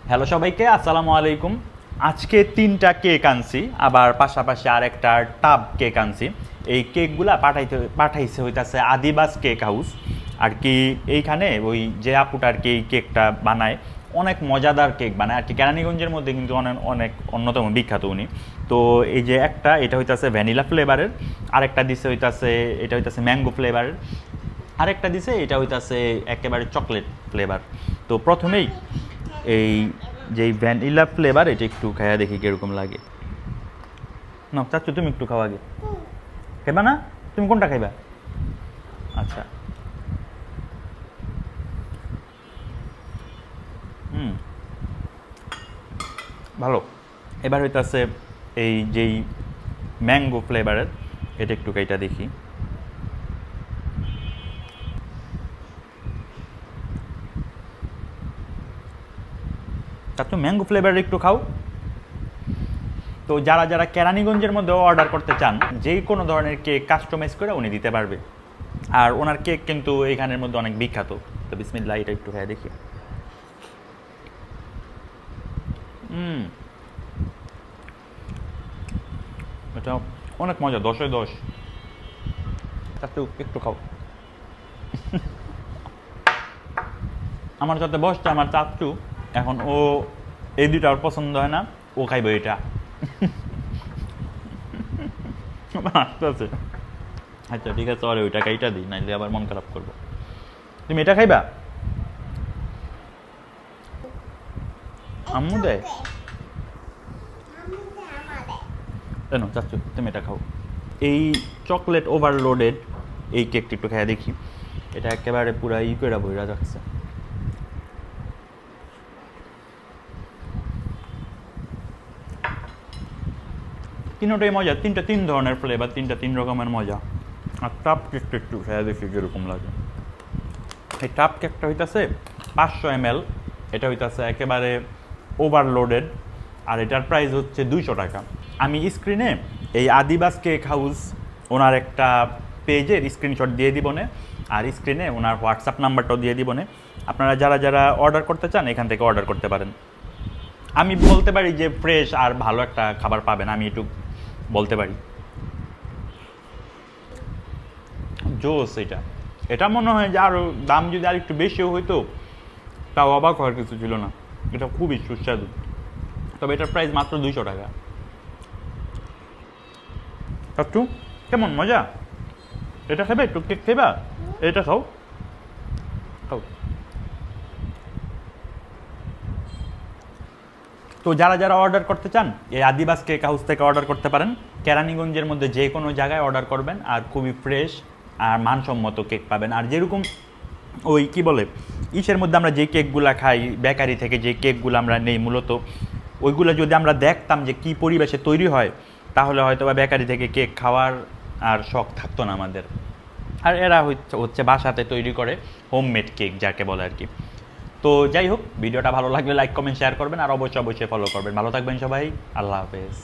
Hello সবাইকে, আসসালামু আলাইকুম। আজকে 3টা কেক আনছি, আবার পাশাপাশি আরেকটা টাব কেক আনছি। এই কেকগুলা পাঠাইছে হইতাছে আদিবাস কেক হাউস আর কি। এইখানে ওই যে আপুটা আর কি এই কেকটা বানায়, অনেক মজাদার কেক বানায় আর কি। কেরানীগঞ্জের মধ্যে কিন্তু অনেক অনেক অন্যতম বিখ্যাত উনি। তো এই যে এটা হইতাছে ভ্যানিলা ফ্লেভারের, আরেকটা দিছে হইতাছে এটা হইতাছে ম্যাঙ্গো ফ্লেভারের, আরেকটা দিছে এটা হইতাছে একেবারে চকলেট ফ্লেভার। তো প্রথমেই এই যেই ভ্যানিলা ফ্লেভার এটা একটু খাইয়া দেখি কিরকম লাগে। না চাচ্ছু, তুমি একটু খাও আগে। খাইবা না? তুমি কোনটা খাইবা? আচ্ছা, ভালো। এবার হইতাছে এই যেই ম্যাঙ্গো ফ্লেভারের, এটা একটু খাইটা দেখি। চাচ্ছু ম্যাঙ্গো ফ্লেভারের একটু খাও। তো যারা যারা কেরানীগঞ্জের মধ্যে অর্ডার করতে চান, যে কোনো ধরনের কেক কাস্টমাইজ করে উনি দিতে পারবে। আর ওনার কেক কিন্তু এইখানের মধ্যে অনেক বিখ্যাত। তো বিসমিল্লাহ, এটা একটু খাইয়া দেখি। এটা অনেক মজা, 10-এ 10। চাচ্ছু একটু খাও। আমার সাথে বসছে আমার চাচ্ছু, এখন ও এই দুইটা ওর পছন্দ হয় না, ও খাইবে এটা। আচ্ছা আচ্ছা, ঠিক আছে, ওরে ওইটা খাইটা দিই, নাইলে আবার মন খারাপ করবো। তুমি এটা খাইবা? আম্মু দেয়? কেন চাচ্ছু, তুমি এটা খাও। এই চকলেট ওভারলোডেড এই কেকটা একটু খাইয়া দেখি। এটা একেবারে পুরা করে বইরা যাচ্ছে। তিনটাই মজা, তিন ধরনের ফ্লেভার, তিন রকমের মজা। আর টাপ কেকটা একটু খাইয়া দেখি কিরকম লাগে। এই টাপ কেকটা হইতাছে 500 ml, এটা হইতাছে একেবারে ওভারলোডেড, আর এটার প্রাইস হচ্ছে 200 টাকা। আমি স্ক্রিনে এই আদিবাস কেক হাউস ওনার একটা পেজের স্ক্রিনশট দিয়ে দিব না, আর স্ক্রিনে ওনার হোয়াটসঅ্যাপ নাম্বারটাও দিয়ে দিব না। আপনারা যারা যারা অর্ডার করতে চান এখান থেকে অর্ডার করতে পারেন। আমি বলতে পারি যে ফ্রেশ আর ভালো একটা খাবার পাবেন, আমি একটু বলতে পারি। জোস এটা। এটা মনে হয় যে আরও দাম যদি আর একটু বেশিও হইতো তাও অবাক হওয়ার কিছু ছিল না। এটা খুবই সুস্বাদু, তবে এটার প্রাইস মাত্র 200 টাকা। একটু কেমন মজা? এটা খাবে? একটু কেক খাইবা? এটা খাও, খাও। তো যারা যারা অর্ডার করতে চান এই আদিবাস কেক হাউস থেকে অর্ডার করতে পারেন। কেরানীগঞ্জের মধ্যে যে কোনো জায়গায় অর্ডার করবেন আর খুবই ফ্রেশ আর মানসম্মত কেক পাবেন। আর যেরকম ওই কি বলে ইসের মধ্যে আমরা যে কেকগুলো খাই বেকারি থেকে, যে কেকগুলো আমরা নেই মূলত, ওইগুলো যদি আমরা দেখতাম যে কি পরিবেশে তৈরি হয়, তাহলে হয়তো বা বেকারি থেকে কেক খাওয়ার আর শখ থাকতো না আমাদের। আর এরা হচ্ছে বাসাতে তৈরি করে হোমমেড কেক যাকে বলে আর কি। তো যাই হোক, ভিডিওটা ভালো লাগলে লাইক কমেন্ট শেয়ার করবেন, আর অবশ্যই অবশ্যই ফলো করবেন। ভালো থাকবেন সবাই, আল্লাহ হাফেজ।